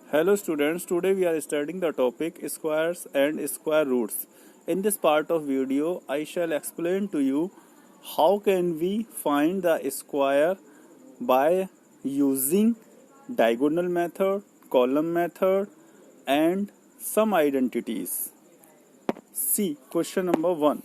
Hello students, today we are studying the topic squares and square roots. In this part of video, I shall explain to you how can we find the square by using diagonal method, column method and some identities. See question number 1.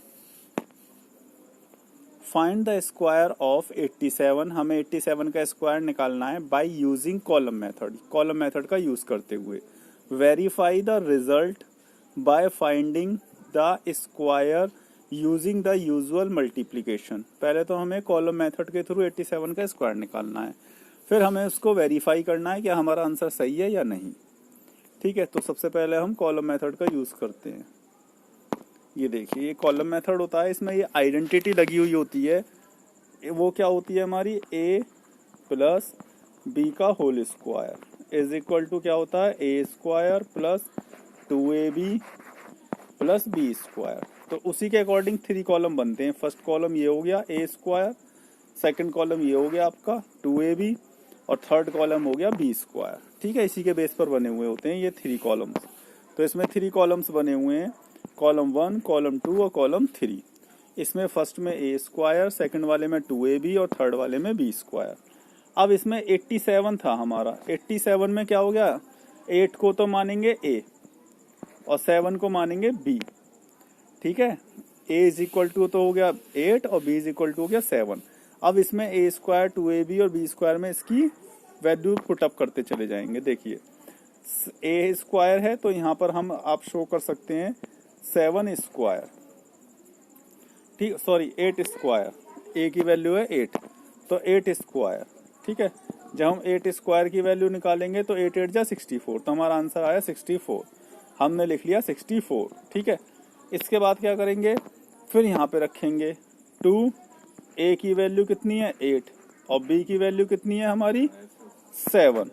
Find the square of 87। हमें 87 का square निकालना है by using column method, column method का use करते हुए। Verify the result by finding the square using the usual multiplication. पहले तो हमें कॉलम मेथड के थ्रू 87 का स्क्वायर निकालना है, फिर हमें उसको वेरीफाई करना है कि हमारा आंसर सही है या नहीं। ठीक है, तो सबसे पहले हम कॉलम मेथड का यूज करते हैं। ये देखिए, ये कॉलम मेथड होता है, इसमें ये आइडेंटिटी लगी हुई होती है। वो क्या होती है हमारी, a प्लस बी का whole square is equal to क्या होता है, a square plus 2ab plus B square. तो उसी के अकॉर्डिंग 3 कॉलम बनते हैं। फर्स्ट कॉलम ये हो गया a स्क्वायर, सेकंड कॉलम ये हो गया आपका 2ab और थर्ड कॉलम हो गया बी स्क्वायर। ठीक है, इसी के बेस पर बने हुए होते हैं ये 3 कॉलम्स। तो इसमें 3 कॉलम्स बने हुए हैं, कॉलम 1, कॉलम 2 और कॉलम 3। इसमें फर्स्ट में a स्क्वायर, सेकंड वाले में 2ab और थर्ड वाले में b स्क्वायर। अब इसमें 87 था हमारा, 87 में क्या हो गया, 8 को तो मानेंगे a और 7 को मानेंगे b। ठीक है, a इज इक्वल टू तो हो गया 8 और b इज इक्वल टू हो गया 7। अब इसमें a स्क्वायर, 2ab और b स्क्वायर में इसकी वैल्यू पुटअप करते चले जाएंगे। देखिए, a स्क्वायर है तो यहाँ पर हम आप शो कर सकते हैं 7 स्क्वायर, ठीक, सॉरी 8 स्क्वायर, a की वैल्यू है 8 तो 8 स्क्वायर। ठीक है, जब हम 8 स्क्वायर की वैल्यू निकालेंगे तो 8 8 जा 64, तो हमारा आंसर आया 64। हमने लिख लिया 64। ठीक है, इसके बाद क्या करेंगे, फिर यहाँ पे रखेंगे 2, a की वैल्यू कितनी है 8 और b की वैल्यू कितनी है हमारी 7,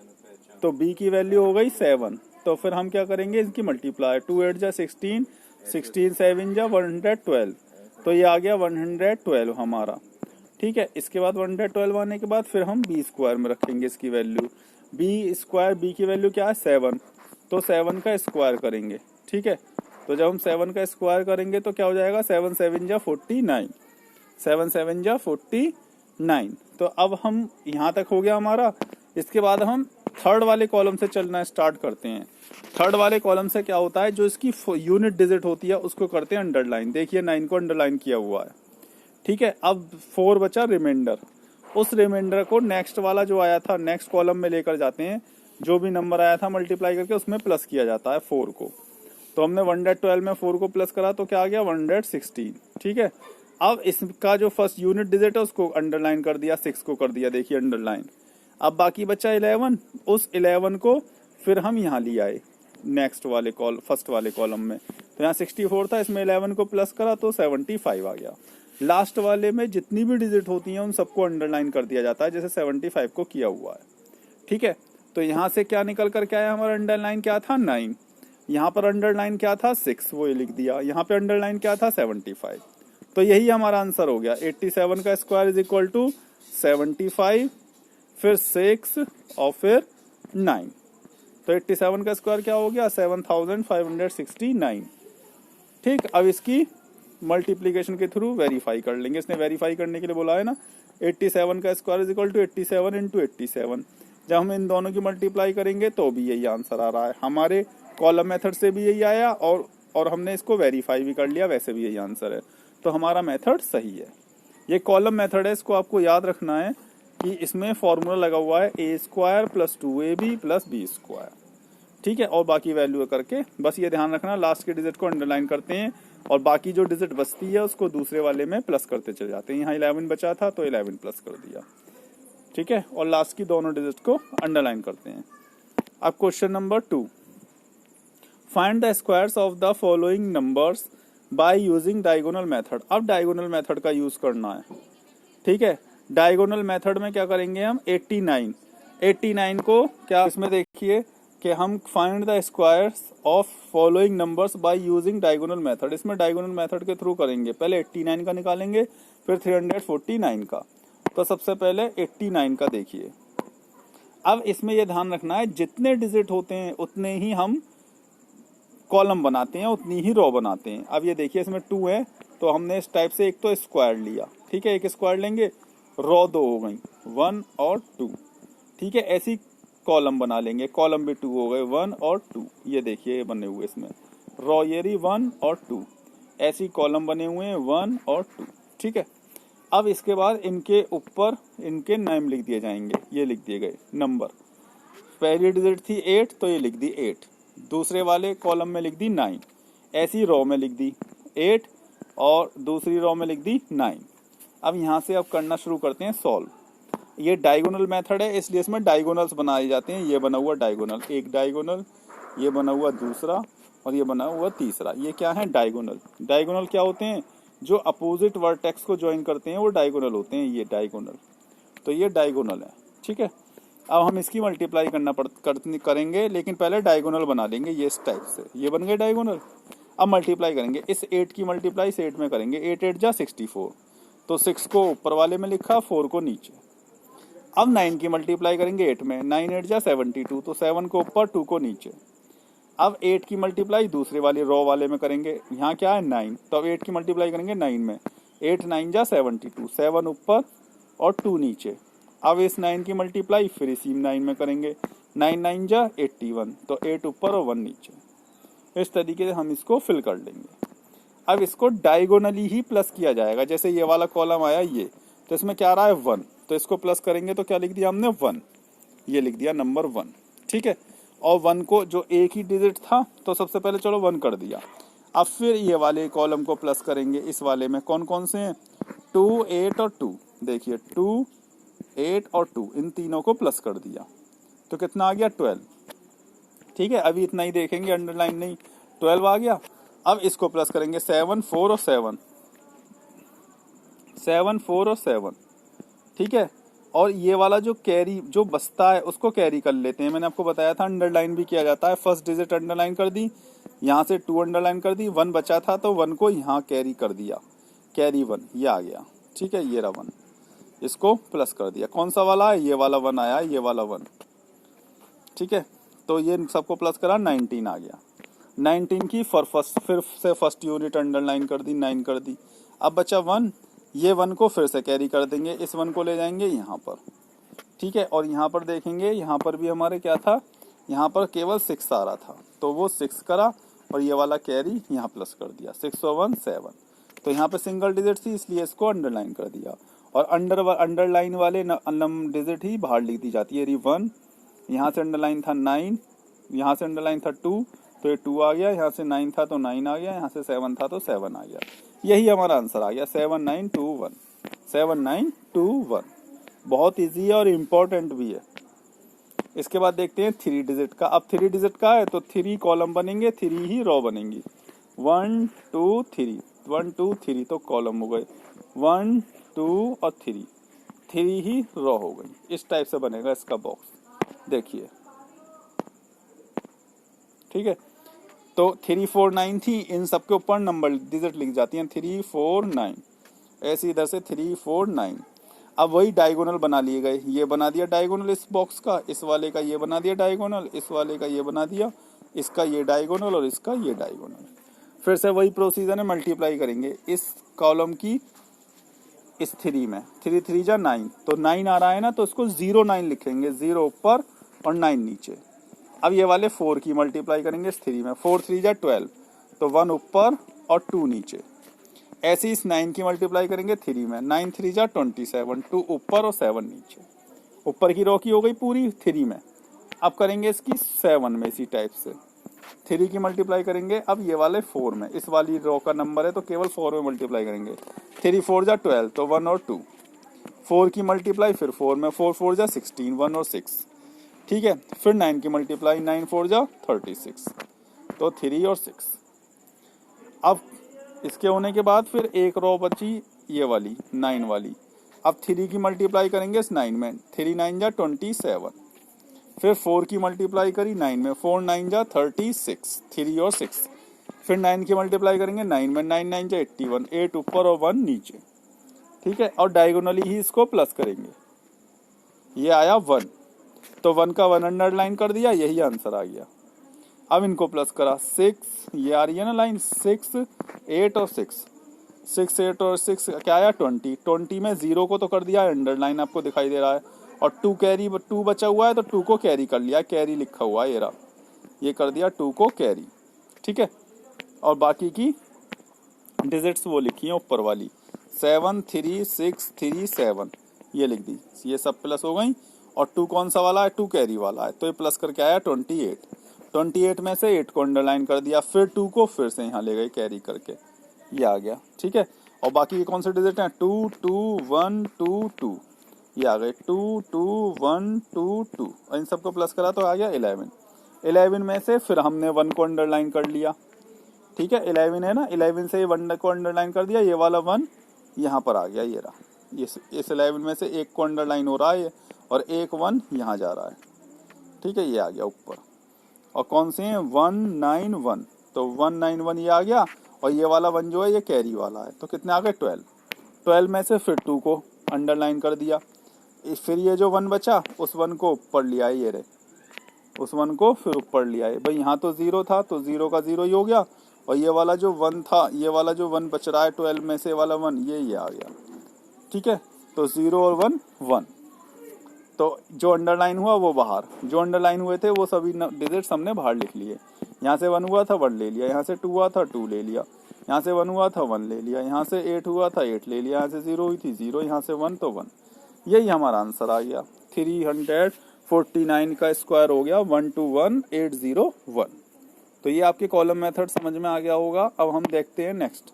तो b की वैल्यू हो गई 7। तो फिर हम क्या करेंगे, इसकी मल्टीप्लाई, 2 8 जा 16, 16 7 जा 112, तो ये आ गया 112 हमारा। ठीक है, इसके बाद 112 आने के बाद फिर हम बी स्क्वायर में रखेंगे इसकी वैल्यू। बी स्क्वायर, बी की वैल्यू क्या है 7, तो 7 का स्क्वायर करेंगे। ठीक है, तो जब हम 7 का स्क्वायर करेंगे तो क्या हो जाएगा, 7 7 जा 49, 7 7 जा 49। तो अब हम यहाँ तक हो गया हमारा। इसके बाद हम थर्ड वाले कॉलम से चलना स्टार्ट करते हैं। थर्ड वाले कॉलम से क्या होता है, जो इसकी यूनिट डिजिट होती है उसको करते हैं अंडरलाइन। देखिए 9 को अंडरलाइन किया हुआ है। ठीक है, अब 4 बचा रिमाइंडर। उस रिमाइंडर को नेक्स्ट वाला जो आया था नेक्स्ट कॉलम में लेकर जाते हैं, जो भी नंबर आया था मल्टीप्लाई करके उसमें प्लस किया जाता है 4 को। तो हमने 112 में 4 को प्लस करा तो क्या आ गया 116। ठीक है, अब इसका जो फर्स्ट यूनिट डिजिट है उसको अंडरलाइन कर दिया, 6 को कर दिया, देखिए अंडरलाइन। अब बाकी बचा 11, उस 11 को फिर हम यहाँ ले आए नेक्स्ट वाले फर्स्ट वाले कॉलम में। तो यहाँ 64 था, इसमें 11 को प्लस करा तो 75 आ गया। लास्ट वाले में जितनी भी डिजिट होती हैं उन सबको अंडरलाइन कर दिया जाता है, जैसे 75 को किया हुआ है। ठीक है, तो यहाँ से क्या निकल कर क्या आया, हमारा अंडरलाइन क्या था 9, यहाँ पर अंडरलाइन क्या था 6, वो लिख दिया, यहाँ पे अंडरलाइन क्या था 75। तो यही हमारा आंसर हो गया, 87 का स्क्वायर इज इक्वल टू 75, फिर 6 और फिर 9। तो 87 का स्क्वायर क्या हो गया 7569। ठीक, अब इसकी मल्टीप्लिकेशन के थ्रू वेरीफाई कर लेंगे। इसने वेरीफाई करने के लिए बोला है ना, 87 का square is equal to 87 into 87। जब हम इन दोनों की मल्टीप्लाई करेंगे तो भी यही आंसर आ रहा है। हमारे कॉलम मेथड से भी यही आया और हमने इसको वेरीफाई भी कर लिया, वैसे भी यही आंसर है। तो हमारा मेथड सही है। ये कॉलम मेथड है, इसको आपको याद रखना है कि इसमें फॉर्मूला लगा हुआ है a square plus 2ab plus B square. ठीक है, और बाकी वैल्यू करके बस ये ध्यान रखना, लास्ट के डिजिट को अंडरलाइन करते हैं और बाकी जो डिजिट बचती है उसको दूसरे वाले में प्लस करते चले जाते हैं। यहाँ 11 बचा था तो 11 प्लस कर दिया। ठीक है, और लास्ट की दोनों डिजिट को अंडरलाइन करते हैं। अब question number 2, find the squares of the following numbers by using diagonal method. अब डायगोनल मेथड का यूज करना है। ठीक है, डायगोनल मेथड में क्या करेंगे हम, 89 को क्या, इसमें देखिए कि हम find the squares of following numbers by using diagonal method. इसमें डायगोनल मेथड के थ्रू करेंगे। पहले 89 का निकालेंगे, फिर 349 का। तो सबसे पहले 89 का देखिए, अब इसमें यह ध्यान रखना है जितने डिजिट होते हैं उतने ही हम कॉलम बनाते हैं, उतनी ही रो बनाते हैं। अब ये देखिए इसमें 2 है तो हमने इस टाइप से एक तो स्क्वायर लिया, ठीक है, एक स्क्वायर लेंगे, रो 2 हो गई 1 और 2, ठीक है। ऐसी कॉलम बना लेंगे, कॉलम भी 2 हो गए 1 और 2, ये देखिए ये बने हुए इसमें रो ये रही 1 और 2, ऐसी कॉलम बने हुए हैं 1 और 2, ठीक है। अब इसके बाद इनके ऊपर इनके नेम लिख दिए जाएंगे, ये लिख दिए गए नंबर। पहली डिजिट थी 8 तो ये लिख दी 8, दूसरे वाले कॉलम में लिख दी 9, ऐसी रो में लिख दी 8 और दूसरी रो में लिख दी 9। अब यहाँ से अब करना शुरू करते हैं सॉल्व। ये डायगोनल मेथड है इसलिए इसमें डायगोनल्स बनाए जाते हैं। ये बना हुआ डायगोनल, एक डायगोनल, ये बना हुआ दूसरा और ये बना हुआ तीसरा। ये क्या है? डायगोनल। डायगोनल क्या होते हैं? जो अपोजिट वर्टेक्स को ज्वाइन करते हैं वो डायगोनल होते हैं, ये डायगोनल। तो ये डायगोनल है, ठीक है। अब हम इसकी मल्टीप्लाई करेंगे, लेकिन पहले डायगोनल बना लेंगे ये इस टाइप से। ये बन गए डायगोनल। अब मल्टीप्लाई करेंगे, इस 8 की मल्टीप्लाई इस 8 में करेंगे। 8 8 जा 64, तो 6 को ऊपर वाले में लिखा, 4 को नीचे। अब 9 की मल्टीप्लाई करेंगे 8 में, 9 8 जा 72, तो 7 को ऊपर 2 को नीचे। अब 8 की मल्टीप्लाई दूसरे वाले रो वाले में करेंगे, यहाँ क्या है 9, तो अब 8 की मल्टीप्लाई करेंगे 9 में, 8 9 जा 72, 7 ऊपर और 2 नीचे। अब इस 9 की मल्टीप्लाई फिर इसी 9 में करेंगे, 9 9 जा 81, तो 8 ऊपर और 1 नीचे। इस तरीके से हम इसको फिल कर लेंगे। अब इसको डायगोनली ही प्लस किया जाएगा। जैसे ये वाला कॉलम आया ये, तो इसमें क्या आ रहा है 1, तो इसको प्लस करेंगे तो क्या लिख दिया हमने 1, ये लिख दिया नंबर 1, ठीक है। और 1 को जो एक ही डिजिट था तो सबसे पहले चलो 1 कर दिया। अब फिर ये वाले कॉलम को प्लस करेंगे इस वाले में। कौन कौन से हैं? 2 8 और 2। देखिए 2 8 और 2, इन तीनों को प्लस कर दिया तो कितना आ गया 12, ठीक है। अभी इतना ही देखेंगे, अंडरलाइन नहीं, 12 आ गया। अब इसको प्लस करेंगे 7 4 और 7, 7 4 और 7, ठीक है। और ये वाला जो कैरी जो बचता है उसको कैरी कर लेते हैं। मैंने आपको बताया था अंडरलाइन भी किया जाता है। फर्स्ट डिजिट अंडरलाइन कर दी, यहाँ से 2 अंडरलाइन कर दी, 1 बचा था तो 1 को यहाँ कैरी कर दिया, कैरी 1, ये आ गया, ठीक है। ये रहा 1, इसको प्लस कर दिया। कौन सा वाला है? ये वाला 1 आया, ये वाला 1, ठीक है। तो ये सबको प्लस करा, 19 आ गया। 19 की फिर से फर्स्ट यूनिट अंडरलाइन कर दी, 9 कर दी। अब बचा 1, ये 1 को फिर से कैरी कर देंगे, इस 1 को ले जाएंगे यहाँ पर, ठीक है। और यहाँ पर देखेंगे, यहाँ पर भी हमारे क्या था, यहाँ पर केवल 6 आ रहा था तो वो 6 करा और ये वाला कैरी यहाँ प्लस कर दिया, 6 और 1 7। तो यहाँ पे सिंगल डिजिट थी इसलिए इसको अंडरलाइन कर दिया। और अंडरलाइन वाले डिजिट ही बाहर लिख दी जाती है। 1, यहाँ से अंडरलाइन था 9, यहाँ से अंडरलाइन था 2 तो ये 2 आ गया, यहाँ से 9 था तो 9 आ गया, यहाँ से 7 था तो 7 आ गया। यही हमारा आंसर आ गया, 7 9 2 1, 7 9 2 1। बहुत इजी है और इम्पोर्टेंट भी है। इसके बाद देखते हैं 3 डिजिट का। अब 3 डिजिट का है तो 3 कॉलम बनेंगे, 3 ही रो बनेंगी। 1 2 3, 1 2 3 तो कॉलम हो गए, 1 2 और 3, 3 ही रो हो गई। इस टाइप से बनेगा इसका बॉक्स, देखिए, ठीक है। तो 3 4 9 थी, इन सबके ऊपर नंबर डिजिट लिख जाती हैं, 3 4 9, ऐसे इधर से 3 4 9। अब वही डायगोनल बना लिए गए, ये बना दिया डायगोनल इस बॉक्स का, इस वाले का ये बना दिया डायगोनल, इस वाले का ये बना दिया, इसका ये डायगोनल और इसका ये डायगोनल। फिर से वही प्रोसीजर है, मल्टीप्लाई करेंगे इस कॉलम की इस 3 में, 3 3 जा 9, तो 9 आ रहा है ना, तो इसको 0 9 लिखेंगे, 0 ऊपर और 9 नीचे। अब ये वाले 4 की मल्टीप्लाई करेंगे इस 3 में, 4 3 जा 12, तो 1 ऊपर और 2 नीचे। ऐसे इस 9 की मल्टीप्लाई करेंगे 3 में, 9 3 जा 27, 2 ऊपर और 7 नीचे। ऊपर की रो की हो गई पूरी 3 में। अब करेंगे इसकी 7 में, इसी टाइप से 3 की मल्टीप्लाई करेंगे अब ये वाले 4 में, इस वाली रो का नंबर है तो केवल 4 में मल्टीप्लाई करेंगे, 3 4 जा 12, तो 1 और 2, 4 की मल्टीप्लाई फिर 4 में, 4 4 जा 16, 1 और 6, ठीक है। फिर 9 की मल्टीप्लाई, 9 4 जा 36, तो 3 और 6। अब इसके होने के बाद फिर एक रो बची ये वाली 9 वाली। अब 3 की मल्टीप्लाई करेंगे इस 9 में, 3 9 जा 27, फिर 4 की मल्टीप्लाई करी 9 में, 4 9 जा 36, 3 और 6। फिर 9 की मल्टीप्लाई करेंगे 9 में, 9 9 जा 81, 8 ऊपर और 1 नीचे, ठीक है। और डायगोनली ही इसको प्लस करेंगे, ये आया 1। तो 1 का 1 अंडरलाइन कर दिया, यही आंसर आ गया। अब इनको प्लस करा, 6, ये आ रही है ना लाइन, 6, 8 और 6, 6, 8 और 6 क्या आया 20। 20 में 0 को तो कर दिया अंडरलाइन, आपको दिखाई दे रहा है, और 2 कैरी, 2 बचा हुआ है तो 2 को कैरी कर लिया, कैरी लिखा हुआ है, ये रहा, ये कर दिया 2 को कैरी। ठीक है, और बाकी की डिजिट्स वो लिखी है ऊपर वाली, 7, 3, 6, 3, 7, ये लिख दी, ये सब प्लस हो गई। और 2 कौन सा वाला है, 2 कैरी वाला है, तो ये प्लस करके आया 28। 28 में से 8 को अंडरलाइन कर दिया, फिर 2 को फिर से यहाँ ले गए कैरी करके, ये आ गया। ठीक है, और बाकी ये कौन से डिजिट हैं, 2, 2, 1, 2, 2, ये आ गए 2, 2, 1, 2, 2, और इन सबको प्लस करा तो आ गया 11। 11 में से फिर हमने 1 को अंडरलाइन कर लिया। ठीक है, 11 है ना, 11 से 1 को अंडरलाइन कर दिया, ये वाला 1 यहाँ पर आ गया, ये रहा, इस 11 में से 1 को अंडरलाइन हो रहा है और 1 1 यहाँ जा रहा है। ठीक है, ये आ गया ऊपर। और कौन से हैं, 191, तो 191 ये आ गया, और ये वाला 1 जो है ये कैरी वाला है, तो कितने आ गए 12। 12 में से फिर 2 को अंडरलाइन कर दिया, फिर ये जो 1 बचा उस 1 को ऊपर लिया है, ये रहे, उस 1 को फिर ऊपर लिया है। भाई यहाँ तो 0 था तो 0 का 0 ही हो गया, और ये वाला जो 1 था, ये वाला जो 1 बच रहा है 12 में से वाला 1, ये आ गया। ठीक है, तो 0 और 1 1, तो जो अंडरलाइन हुआ वो बाहर, जो अंडरलाइन हुए थे वो सभी डिजिट्स हमने बाहर लिख लिए। यहाँ से 1 हुआ था 1 ले लिया, यहाँ से 2 हुआ था 2 ले लिया, यहाँ से 1 हुआ था 1 ले लिया, यहाँ से 8 हुआ था 8 ले लिया, यहाँ से 0 हुई थी 0, यहाँ से 1 तो 1, यही हमारा आंसर आ गया। 349 का स्क्वायर हो गया 121801। तो ये आपके कॉलम मेथड समझ में आ गया होगा। अब हम देखते हैं नेक्स्ट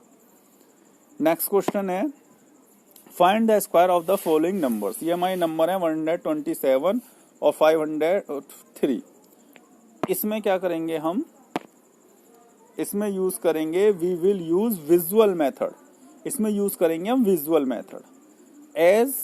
क्वेश्चन है, find the square of the following numbers. ये हमारे नंबर है 127 और 503। इसमें क्या करेंगे हम, इसमें यूज करेंगे, we will use visual method. इसमें यूज करेंगे हम visual method, as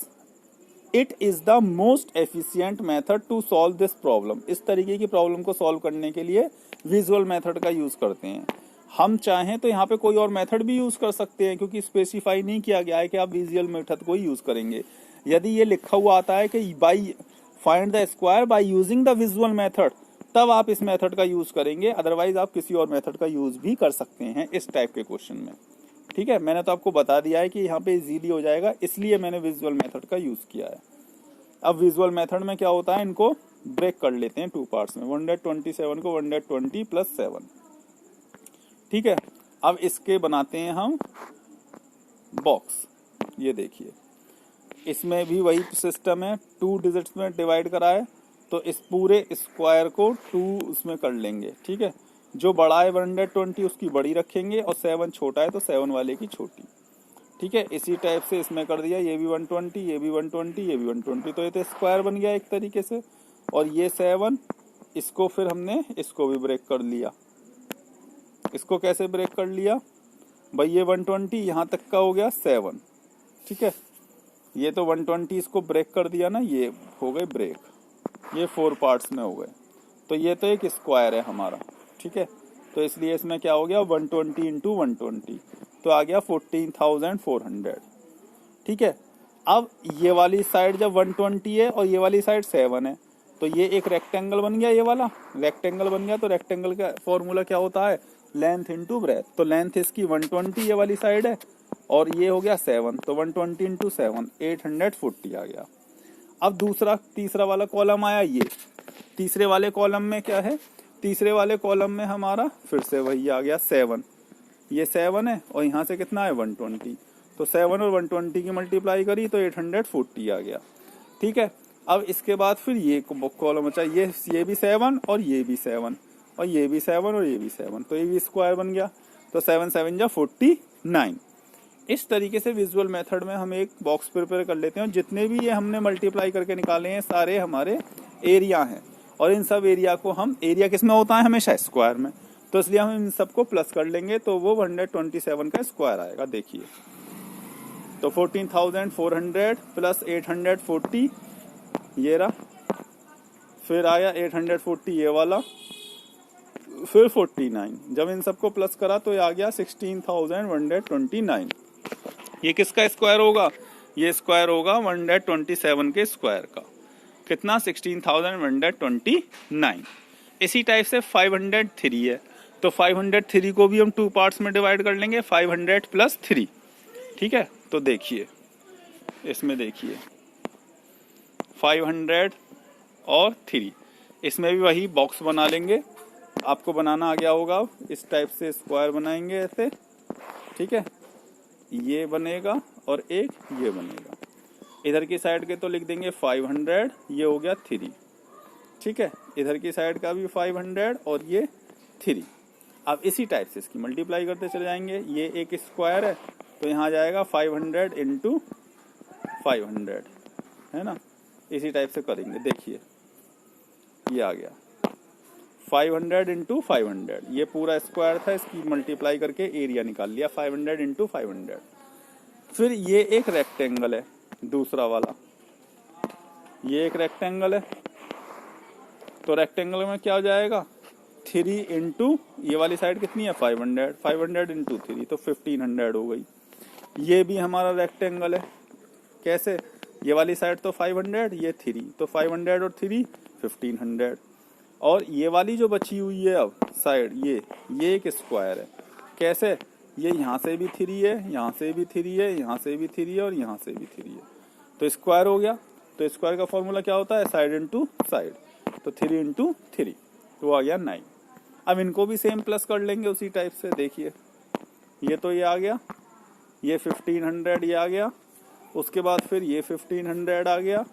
it is the most efficient method to solve this problem. इस तरीके की प्रॉब्लम को सॉल्व करने के लिए विजुअल मेथड का यूज करते हैं। हम चाहें तो यहाँ पे कोई और मेथड भी यूज कर सकते हैं, क्योंकि स्पेसिफाई नहीं किया गया है कि आप विजुअल मेथड को ही यूज करेंगे। यदि ये लिखा हुआ आता है कि by find the square by using the visual method, तब आप इस मेथड का यूज करेंगे, अदरवाइज आप किसी और मेथड का यूज भी कर सकते हैं इस टाइप के क्वेश्चन में। ठीक है, मैंने तो आपको बता दिया है कि यहाँ पे इजीली हो जाएगा, इसलिए मैंने विजुअल मेथड का यूज किया है। अब विजुअल मेथड में क्या होता है, इनको ब्रेक कर लेते हैं 2 पार्ट्स में, 127 को 120 प्लस 7। ठीक है, अब इसके बनाते हैं हम बॉक्स। ये देखिए, इसमें भी वही सिस्टम है, 2 डिजिट्स में डिवाइड करा है, तो इस पूरे स्क्वायर को 2 उसमें कर लेंगे। ठीक है, जो बड़ा है 120 उसकी बड़ी रखेंगे, और 7 छोटा है तो 7 वाले की छोटी। ठीक है, इसी टाइप से इसमें कर दिया, ये भी 120, ये भी 120, ये भी 120, तो ये तो स्क्वायर बन गया एक तरीके से। और ये 7, इसको फिर हमने इसको भी ब्रेक कर लिया। इसको कैसे ब्रेक कर लिया भाई, ये 120 यहाँ तक का हो गया 7। ठीक है, ये तो 120 इसको ब्रेक कर दिया ना, ये हो गए ब्रेक, ये 4 पार्ट्स में हो गए। तो ये तो एक स्क्वायर है हमारा। ठीक है, तो इसलिए इसमें क्या हो गया 120 इंटू 120, तो आ गया 14,400। ठीक है, अब ये वाली साइड जब 120 है और ये वाली साइड 7 है, तो ये एक रेक्टेंगल बन गया, ये वाला रेक्टेंगल बन गया। तो रेक्टेंगल का फॉर्मूला क्या होता है, लेंथ इंटू ब्रेथ। तो लेंथ इसकी 120 ये वाली साइड है, और ये हो गया 7, तो 120 इंटू 7 840 आ गया। अब तीसरा वाला कॉलम आया, ये तीसरे वाले कॉलम में क्या है, तीसरे वाले कॉलम में हमारा फिर से वही आ गया 7, ये 7 है, और यहाँ से कितना है 120, तो 7 और 120 की मल्टीप्लाई करी तो 840 आ गया। ठीक है, अब इसके बाद फिर ये कॉलम बचा, ये भी 7 और ये भी 7 और ये भी 7 और ये भी 7, तो ये भी स्क्वायर बन गया, तो 7 7 जा 49। इस तरीके से विजुअल मेथड में हम एक बॉक्स प्रिपेयर कर लेते हैं, जितने भी ये हमने मल्टीप्लाई करके निकाले हैं सारे हमारे एरिया हैं, और इन सब एरिया को हम, एरिया किस में होता है हमेशा स्क्वायर में, तो इसलिए हम इन सबको प्लस कर लेंगे, तो वो 127 का स्क्वायर आएगा। देखिए, तो 14,400 प्लस 840 ये रहा, फिर आया 840 ये वाला, फिर 49, जब इन सबको प्लस करा तो ये आ गया 16,129। ये किसका स्क्वायर होगा, ये स्क्वायर होगा 127 के स्क्वायर का। कितना 16,129। इसी टाइप से 503 है, तो 503 को भी हम 2 पार्ट्स में डिवाइड कर लेंगे, 500 प्लस 3। ठीक है, तो देखिए इसमें देखिए 500 और 3, इसमें भी वही बॉक्स बना लेंगे। आपको बनाना आ गया होगा, इस टाइप से स्क्वायर बनाएंगे ऐसे। ठीक है, ये बनेगा और एक ये बनेगा। इधर की साइड के तो लिख देंगे 500, ये हो गया 3। ठीक है, इधर की साइड का भी 500 और ये 3। अब इसी टाइप से इसकी मल्टीप्लाई करते चले जाएंगे। ये एक स्क्वायर है तो यहाँ जाएगा 500 इंटू 500, है ना। इसी टाइप से करेंगे। देखिए ये आ गया 500 इंटू 500, ये पूरा स्क्वायर था, इसकी मल्टीप्लाई करके एरिया निकाल लिया 500 इंटू 500। फिर ये एक रेक्टेंगल है दूसरा वाला, ये एक रेक्टेंगल है, तो रेक्टेंगल में क्या हो जाएगा 3 इंटू ये वाली साइड कितनी है 500, 500 इंटू 3 तो 1500 हो गई। ये भी हमारा रेक्टेंगल है, कैसे, ये वाली साइड तो 500, ये 3, तो 500 और 3 1500। और ये वाली जो बची हुई है अब साइड, ये एक स्क्वायर है, कैसे, ये यहाँ से भी 3 है, यहाँ से भी 3 है, यहाँ से भी 3 है और यहाँ से भी 3 है, तो स्क्वायर हो गया। तो स्क्वायर का फॉर्मूला क्या होता है, साइड इंटू साइड, तो 3 इंटू 3 तो आ गया 9। अब इनको भी सेम प्लस कर लेंगे उसी टाइप से। देखिए ये तो ये आ गया, ये 1500 ये आ गया, उसके बाद फिर ये 1500 आ गया,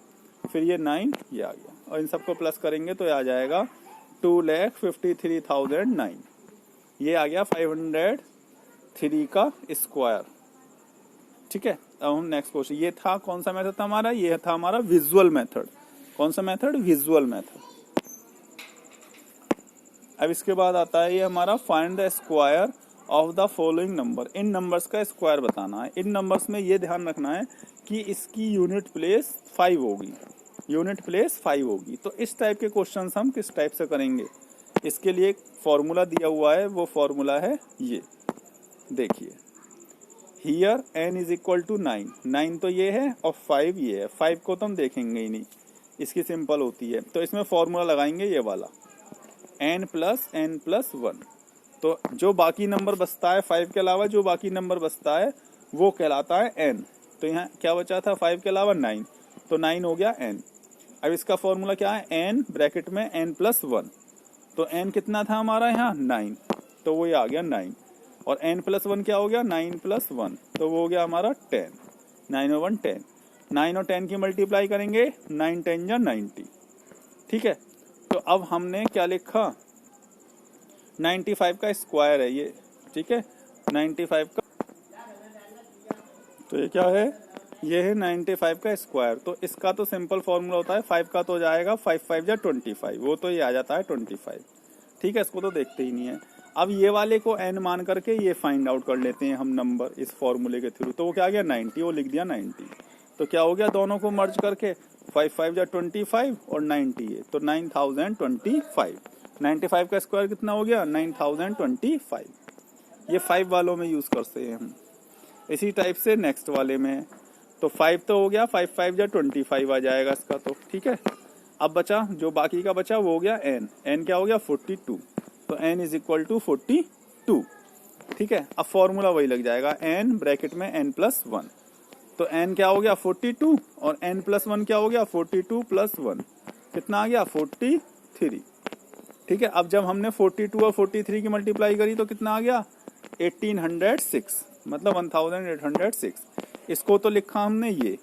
फिर ये 9 ये आ गया, और इन सबको प्लस करेंगे तो ये आ जाएगा 2,53,009। ये आ गया 503 का स्क्वायर। ठीक है, अब हम नेक्स्ट क्वेश्चन, ये था कौन सा मेथड था हमारा, ये था हमारा विजुअल मेथड। कौन सा मेथड, विजुअल मेथड। अब इसके बाद आता है ये हमारा find the square of the following number. In numbers का स्क्वायर बताना है। इन नंबर्स में ये ध्यान रखना है कि इसकी यूनिट प्लेस 5 होगी, यूनिट प्लेस 5 होगी। तो इस टाइप के क्वेश्चंस हम किस टाइप से करेंगे, इसके लिए एक फॉर्मूला दिया हुआ है, वो फॉर्मूला है ये। देखिए here n is equal to 9, 9 तो ये है और 5 ये है, 5 को तो हम देखेंगे ही नहीं, इसकी सिंपल होती है। तो इसमें फॉर्मूला लगाएंगे ये वाला n प्लस 1। तो जो बाकी नंबर बचता है 5 के अलावा, जो बाकी नंबर बचता है वो कहलाता है n। तो यहाँ क्या बचा था 5 के अलावा 9, तो 9 हो गया n। अब इसका फॉर्मूला क्या है, n ब्रैकेट में n प्लस 1, तो n कितना था हमारा यहाँ 9, तो वो ये आ गया 9, और n प्लस 1 क्या हो गया 9 प्लस 1, तो वो हो गया हमारा 10, 9 और 1 10। 9 और 10 की मल्टीप्लाई करेंगे, 9 10 या 90। ठीक है, तो अब हमने क्या लिखा 95 का स्क्वायर है ये। ठीक है, 95 का, तो ये क्या है, ये है 95 का स्क्वायर। तो इसका तो सिंपल फॉर्मूला होता है 5 का, तो जाएगा 5 5 या 25, वो तो ये आ जाता है 25। ठीक है, इसको तो देखते ही नहीं है। अब ये वाले को n मान करके ये फाइंड आउट कर लेते हैं हम नंबर इस फॉर्मूले के थ्रू। तो वो क्या आ गया 90, वो लिख दिया 90। तो क्या हो गया, दोनों को मर्ज करके 5 5 या 25 और 90 है, तो 9025। 95 का स्क्वायर कितना हो गया 9025। ये 5 वालों में यूज करते हैं हम। इसी टाइप से नेक्स्ट वाले में, तो 5 तो हो गया, 5 5 या 25 आ जाएगा इसका तो। ठीक है, अब बचा जो बाकी का बचा वो हो गया n क्या हो गया 42, तो n इज इक्वल टू 42। ठीक है, अब फॉर्मूला वही लग जाएगा n ब्रैकेट में n प्लस 1, तो n क्या हो गया 42 और n प्लस 1 क्या हो गया 42 प्लस 1 कितना आ गया 43। ठीक है, अब जब हमने 42 और 43 की मल्टीप्लाई करी तो कितना आ गया 1806, मतलब 1806। इसको तो लिखा हमने ये,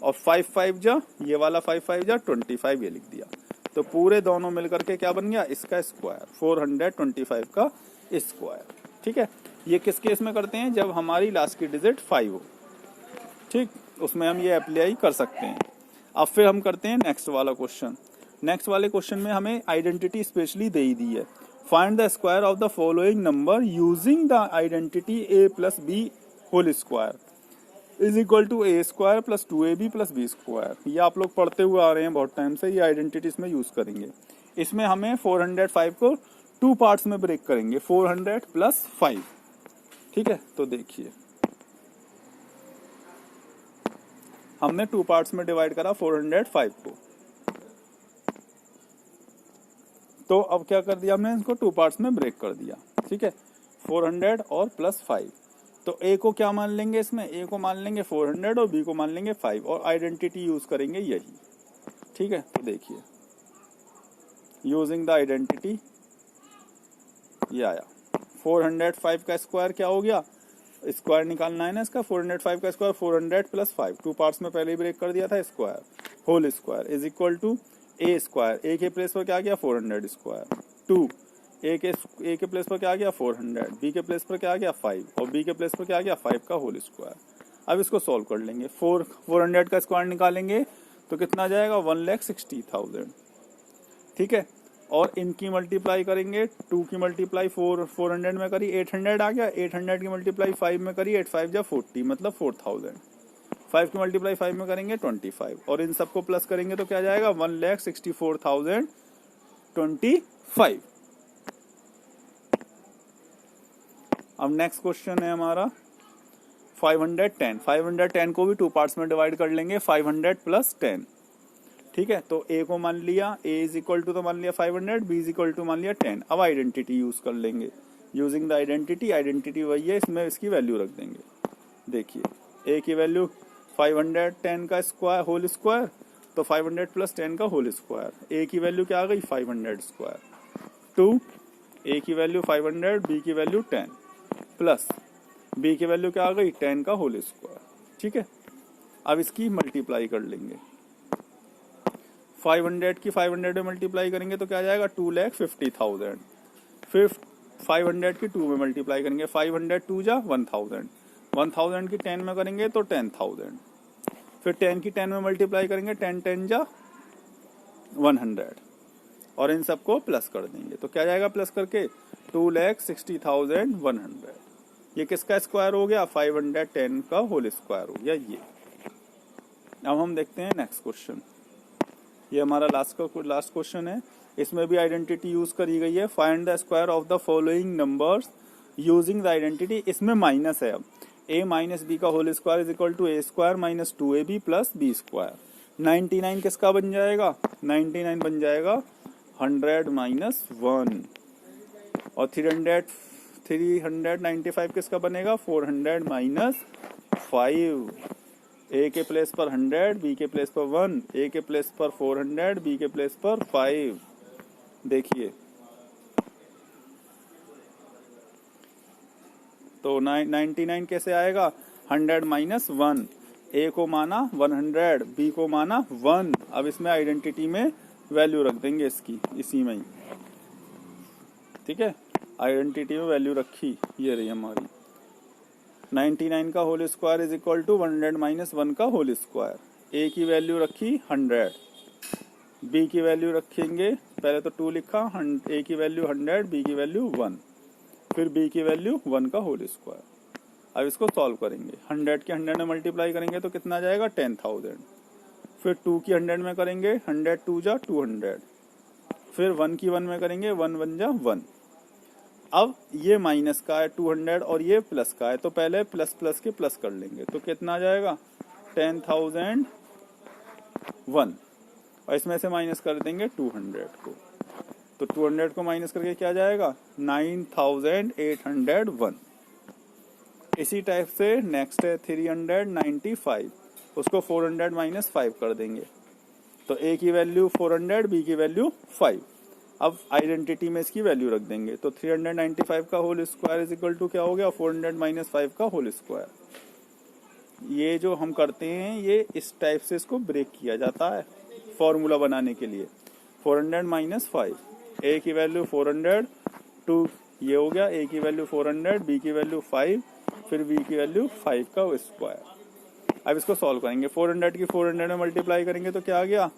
और 5 5 जा ये वाला 5 5 जा 25 ये लिख दिया, तो पूरे दोनों मिलकर के क्या बन गया इसका स्क्वायर 425 का स्क्वायर। ठीक है, ये किस केस में करते हैं, जब हमारी लास्ट की डिजिट 5 हो। ठीक, उसमें हम ये अप्लाई कर सकते हैं। अब फिर हम करते हैं नेक्स्ट वाला क्वेश्चन। नेक्स्ट वाले क्वेश्चन में हमें आइडेंटिटी स्पेशली दे ही दी है। Find the square of the following number using the identity a plus B whole square is equal to a square plus 2ab प्लस b स्क्वायर। ये आप लोग पढ़ते हुए आ रहे हैं बहुत टाइम से, ये आइडेंटिटी इसमें यूज करेंगे। इसमें हमें 405 को 2 पार्ट्स में ब्रेक करेंगे, 400 प्लस 5। ठीक है, तो देखिए हमने 2 पार्ट्स में डिवाइड करा 405 को। तो अब क्या कर दिया हमने, इसको 2 पार्ट्स में ब्रेक कर दिया, ठीक है, 400 और प्लस 5। तो ए को क्या मान लेंगे इसमें, ए को मान लेंगे 400 और बी को मान लेंगे 5 और आइडेंटिटी यूज करेंगे यही, ठीक है। तो देखिए यूजिंग द आइडेंटिटी ये आया 405 का स्क्वायर क्या हो गया, स्क्वायर निकालना है ना इसका, 405 का स्क्वायर 400 प्लस 5, 2 पार्ट्स में पहले ही ब्रेक कर दिया था, square whole square is equal to A square, A के प्लेस पर क्या आ गया 400 स्क्वायर, 2 ए के प्लेस पर क्या आ गया 400, बी के प्लेस पर क्या आ गया 5 और बी के प्लेस पर क्या आ गया 5 का होल स्क्वायर। अब इसको सॉल्व कर लेंगे, 400 का स्क्वायर निकालेंगे तो कितना जाएगा 1,60,000, ठीक है। और इनकी मल्टीप्लाई करेंगे, 2 की मल्टीप्लाई 400 में करी 800 आ गया, 800 की मल्टीप्लाई 5 में करी 8 5 जा 40 मतलब 4000, 5 की मल्टीप्लाई 5 में करेंगे 25 और इन सबको प्लस करेंगे तो क्या जाएगा 1,64,025। अब नेक्स्ट क्वेश्चन है हमारा 510 को भी 2 पार्ट्स में डिवाइड कर लेंगे, 500 प्लस 10, ठीक है। तो ए को मान लिया, ए इज इक्वल टू तो मान लिया 500, बी इज इक्वल टू मान लिया 10। अब आइडेंटिटी यूज कर लेंगे, यूजिंग द आइडेंटिटी वही है, इसमें इसकी वैल्यू रख देंगे। देखिए ए की वैल्यू 510 का स्क्वायर होल स्क्वायर, तो 500 प्लस 10 का होल स्क्वायर, ए की वैल्यू क्या आ गई 500 स्क्वायर, 2 ए की वैल्यू 500, बी की वैल्यू 10 प्लस बी की वैल्यू क्या आ गई 10 का होल स्क्वायर, ठीक है। अब इसकी मल्टीप्लाई कर लेंगे, 500 की 500 में मल्टीप्लाई करेंगे तो क्या आ जाएगा 2,50,000, फिर 500 की 2 में मल्टीप्लाई करेंगे, 500 2 जा 1000, 1000 की 10 में करेंगे तो 10,000, फिर 10 की 10 में मल्टीप्लाई करेंगे 10 10 जा 100 और इन सबको प्लस कर देंगे तो क्या जाएगा प्लस करके 2,60,100। ये किसका स्क्वायर हो गया 510 का होल स्क्वायर हो गया ये। अब हम देखते हैं नेक्स्ट क्वेश्चन, ये हमारा लास्ट क्वेश्चन है, इसमें भी आइडेंटिटी यूज करी गई है। Find the square of the following numbers using the identity, इसमें माइनस है, अब a माइनस बी का whole square is equal to A square minus 2ab plus B square. 99 किसका बन जाएगा, 99 बन जाएगा 100 माइनस 1 और 395 किसका बनेगा 400 माइनस 5। ए के प्लेस पर 100, बी के प्लेस पर 1, ए के प्लेस पर 400, बी के प्लेस पर 5। देखिए तो 99 कैसे आएगा 100 माइनस 1, ए को माना 100, बी को माना 1। अब इसमें आइडेंटिटी में वैल्यू रख देंगे इसकी, इसी में ही, ठीक है। आइडेंटिटी में वैल्यू रखी, ये रही हमारी 99 का whole square is equal to 100 minus 1 का होल स्क्वायर। ए की वैल्यू रखी 100, बी की वैल्यू रखेंगे, पहले तो 2 लिखा, ए की वैल्यू 100, बी की वैल्यू 1, फिर बी की वैल्यू 1 का होल स्क्वायर। अब इसको सॉल्व करेंगे, 100 के 100 में मल्टीप्लाई करेंगे तो कितना जाएगा 10,000, फिर 2 की 100 में करेंगे 100 2 जा 200, फिर 1 की 1 में करेंगे 1 1 जा 1। अब ये माइनस का है 200 और ये प्लस का है, तो पहले प्लस प्लस के प्लस कर लेंगे तो कितना जाएगा 10,001 और इसमें से माइनस कर देंगे 200 को, तो 200 को माइनस करके क्या जाएगा 9,801। इसी टाइप से नेक्स्ट है 395, उसको 400 माइनस 5 कर देंगे तो ए की वैल्यू 400, बी की वैल्यू 5। अब आइडेंटिटी में इसकी वैल्यू रख देंगे तो 395 का whole square is equal to क्या हो गया 400 माइनस 5 का होल स्क्वायर। ये जो हम करते हैं ये इस टाइप से इसको ब्रेक किया जाता है फॉर्मूला बनाने के लिए। 400 माइनस 5, ए की वैल्यू 400, 2 ये हो गया, ए की वैल्यू 400, बी की वैल्यू 5, फिर बी की वैल्यू 5 का स्क्वायर। अब इसको सॉल्व करेंगे, 400 की 400 में मल्टीप्लाई करेंगे तो क्या आ गया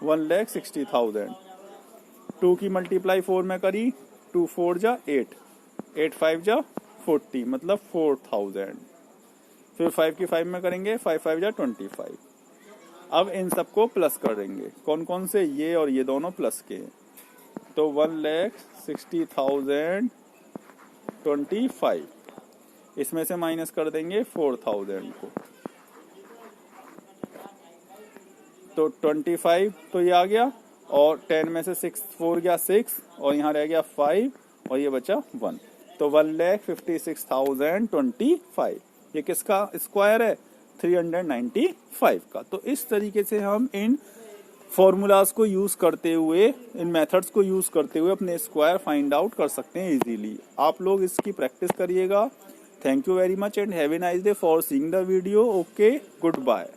1,60,000। 2 की मल्टीप्लाई 4 में करी, 2 4 जा 8, 8 5 जा 40 मतलब 4,000। फिर 5 की 5 में करेंगे, 5 5 जा 25। अब इन सबको प्लस करेंगे, कौन कौन से, ये और ये दोनों प्लस के हैं, तो 1,60,025। इसमें से माइनस कर देंगे 4,000 को, तो 25 तो ये आ गया और 10 में से 6 4 गया 6 और यहाँ रह गया 5 और ये बचा 1, तो 1,56,025। ये किसका स्क्वायर है? 395 का। तो इस तरीके से हम इन फॉर्मूलाज को यूज करते हुए, इन मेथड्स को यूज करते हुए अपने स्क्वायर फाइंड आउट कर सकते हैं इजीली। आप लोग इसकी प्रैक्टिस करिएगा। Thank you very much and have a nice day for seeing the video. Okay, good bye.